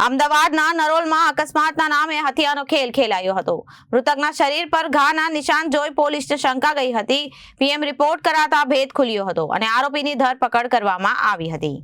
અમદાવાદના નરોલમાં અકસ્માતના નામે હત્યાનો ખેલ ખેલાયો હતો. મૃતકના શરીર પર ઘાના નિશાન જોઈ પોલીસને શંકા ગઈ હતી. પીએમ રિપોર્ટ કરાતા ભેદ ખુલ્યો હતો અને આરોપીની ધરપકડ કરવામાં આવી હતી.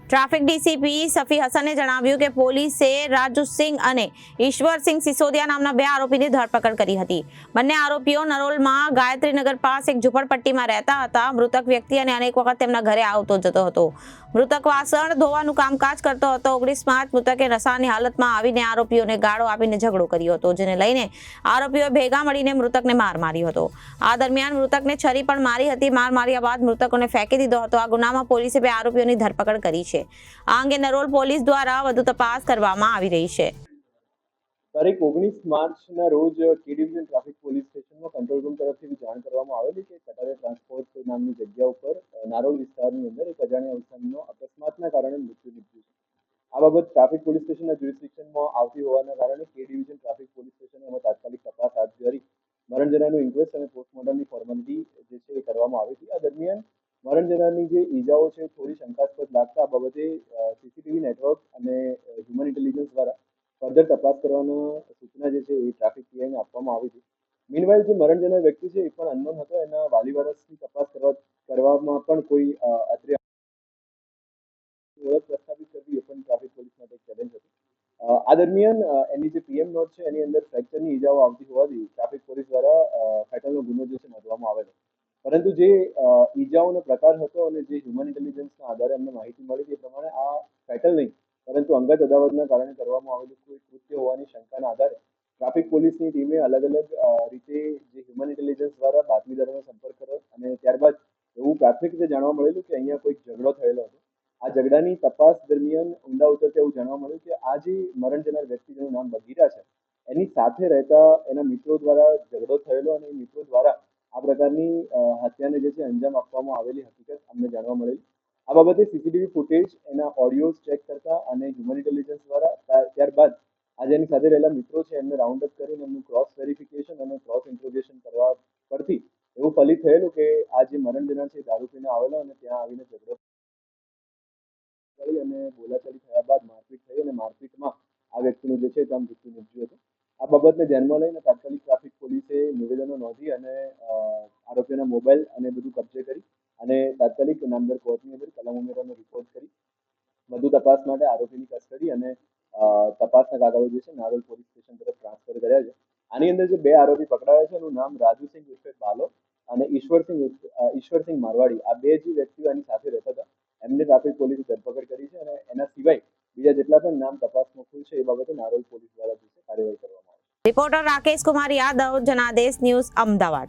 ટ્રાફિક ડીસીપી સફી હસને જણાવ્યું કે પોલીસે રાજુસિંહ અને ઈશ્વરસિંહ સિસોદિયા નામના બે આરોપીની ધરપકડ કરી હતી. બંને આરોપીઓ નરોલમાં ગાયત્રીનગર પાસે એક ઝૂંપડપટ્ટીમાં રહેતા હતા. મૃતક વ્યક્તિ અને અનેક વખત તેમના ઘરે આવતો જતો હતો. મૃતક વાસણ ધોવાનું કામકાજ કરતો હતો. 19 માર્ચ મૃતકે નશાની હાલતમાં આવીને આરોપીઓને ગાળો આપીને ઝઘડો કર્યો હતો, જેને લઈને આરોપીઓએ ભેગા મળીને મૃતકને માર માર્યો હતો. આ દરમિયાન મૃતકને છરી પણ મારી હતી. માર માર્યા બાદ મૃતકોને ફેંકી દીધો હતો. આ ગુનામાં પોલીસે બે આરોપીઓની ધરપકડ કરી છે. આ અંગે નરોલ પોલીસ દ્વારા વધુ તપાસ કરવામાં આવી રહી છે. તારીખ 19 માર્ચના રોજ કે ડિવિઝન ટ્રાફિક પોલીસ સ્ટેશનમાં કંટ્રોલ રૂમ તરફથી જાણ કરવામાં આવેલી કે કટારે ટ્રાન્સપોર્ટ નામની જગ્યા ઉપર નારોલ વિસ્તારની અંદર એક અજાણ્યા ઇસમનો અકસ્માતના કારણે મૃત્યુ નીપજ્યું છે. આ બાબત ટ્રાફિક પોલીસ સ્ટેશનના જ્યુરિસ્ડિક્શનમાં આવતી હોવાના કારણે કે ડિવિઝન ટ્રાફિક પોલીસ સ્ટેશને એમાં તાત્કાલિક તપાસ હાથ ધરી મરણ જનારનું ઇન્ક્વેસ્ટ અને પોસ્ટમોર્ટમની ફોર્માલિટી જે છે એ કરવામાં આવી હતી. આ દરમિયાન મરણ જનારની જે ઈજાઓ છે થોડી શંકાસ્પદ લાગતા આ બાબતે સીસીટીવી નેટવર્ક અને હ્યુમન ઇન્ટેલિજન્સ દ્વારા ફર્ધર તપાસ કરવાની સૂચના જે છે એ ટ્રાફિક પીઆઈને આપવામાં આવી હતી. મીનવાઇલ જે મરણ જનાર વ્યક્તિ છે એ પણ અનનોન હતો. એના વાલી વારસની તપાસ કરવામાં પણ કોઈ અત્રે ઓળખ પ્રસ્થાપિત કરવી એ પણ ટ્રાફિક પોલીસ માટે એક ચેલેન્જ હતું. આ દરમિયાન એની જે પીએમ નોટ છે એની અંદર ફ્રેક્ચરની ઈજાઓ આવતી હોવાથી ટ્રાફિક પોલીસ દ્વારા ફેટલનો ગુનો જે છે નોંધવામાં આવેલો. પરંતુ જે ઈજાઓનો પ્રકાર હતો અને જે હ્યુમન ઇન્ટેલિજન્સના આધારે અમને માહિતી મળી તે પ્રમાણે આ ફેટલ નહીં પરંતુ અંગત અદાવતના કારણે કરવામાં આવેલું કોઈ કૃત્ય હોવાની શંકાના આધારે ટ્રાફિક પોલીસની ટીમે અલગ અલગ રીતે જે હ્યુમન ઇન્ટેલિજન્સ દ્વારા બાતમીદારોનો સંપર્ક કર્યો અને ત્યારબાદ એવું પ્રાથમિક રીતે જાણવા મળેલું કે અહીંયા કોઈક ઝઘડો થયેલો હતો. આ ઝઘડાની તપાસ દરમિયાન ઊંડા ઉતરતા એવું જાણવા મળ્યું કે આ જે મરણ જનાર વ્યક્તિ જેનું નામ બગીરા છે એની સાથે રહેતા એના મિત્રો દ્વારા ઝઘડો થયેલો અને એ મિત્રો દ્વારા આ પ્રકારની હત્યાને જે છે અંજામ આપવામાં આવેલી હકીકત અમને જાણવા મળેલી. આ બાબતે સીસીટીવી ફૂટેજ એના ઓડિયોઝ ચેક કરતા અને હ્યુમન ઇન્ટેલિજન્સ દ્વારા ત્યારબાદ આ જેની સાથે રહેલા મિત્રો છે એમને રાઉન્ડ અપ કરીને એમનું ક્રોસ વેરિફિકેશન અને ક્રોસ ઇન્ટ્રોગેશન કરવા પરથી એવું ફલિત થયેલું કે આ જે મરણ જનાર છે દારૂ પીને આવેલો અને ત્યાં આવીને ઝઘડો કરી અને બોલાચાલી થયા બાદ મારપીટ થઈ અને મારપીટમાં આ વ્યક્તિનું જે છે ત્યાં મૃત્યુ નીપજ્યું હતું. આ બાબતને ધ્યાનમાં લઈને તાત્કાલિક ટ્રાફિક પોલીસે નિવેદનો નોંધી અને આરોપીઓના મોબાઈલ અને બધું કબજે કરી અને તાત્કાલિક નામદાર કોર્ટની અંદર કલમ ઉમેરાનો રિપોર્ટ કરી વધુ તપાસ માટે આરોપીની કસ્ટડી અને તપાસના કાગળો જે છે નારોલ પોલીસ સ્ટેશન તરફ ટ્રાન્સફર કર્યા છે. આની અંદર જે બે આરોપી પકડાયા છે એનું નામ રાજુસિંહ ઉર્ફે બાલો અને ઈશ્વરસિંહ મારવાડી, આ બે જે વ્યક્તિઓ એની સાથે રહેતા હતા એમને ટ્રાફિક પોલીસે ધરપકડ કરી છે અને એના સિવાય બીજા જેટલા પણ નામ તપાસમાં ખુલશે એ બાબતે નારોલ પોલીસ દ્વારા કાર્યવાહી કરવામાં આવશે. Reporter Rakesh Kumar Yadav, Janadesh news, Ahmedabad.